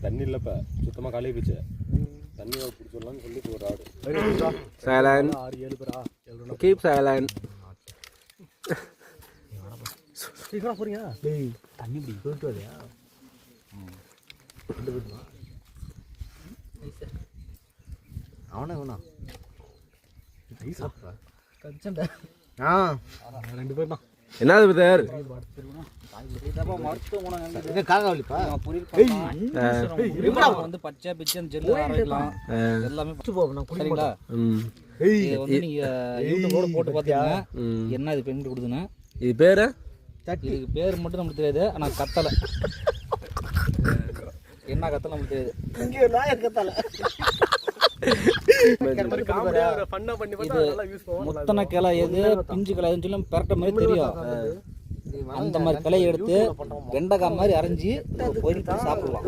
தண்ணி இல்லப்ப சுத்தமா காலி போச்சு. தண்ணி பிடிச்சிடலாம்னு சொல்லி ஒரு ஆடு. சைலண்ட். 6-7 பேரா? Keep silent. சீக்கிரம் போறீங்க. டேய் தண்ணி பிடி போயிட்டு வரையா? அவனா கச்சண்டா. ரெண்டு பேர் தான். என்னது பிரதர்? வந்து பச்சை பிச்சன் ஜெல்லு அரைக்கலாம் எல்லாமே சரிங்களா? வந்து நீங்க யூடியூபோட போட்டு பாத்தீங்கன்னா என்ன இது பெயிண்ட் கொடுதுன்னா இது பேரு இதுக்கு பேர் மட்டும் நமக்கு தெரியாது. ஆனா கத்தலை என்ன கத்தலை நமக்கு தெரியாது. முத்தனை கிளை எது பிஞ்சு கிளை எதுன்னு சொல்லி பெரட்ட மாதிரி தெரியும். அந்த மாதிரி கிளையை எடுத்து வெண்டைக்காய் மாதிரி அரைஞ்சி பொரித்து சாப்பிடலாம்.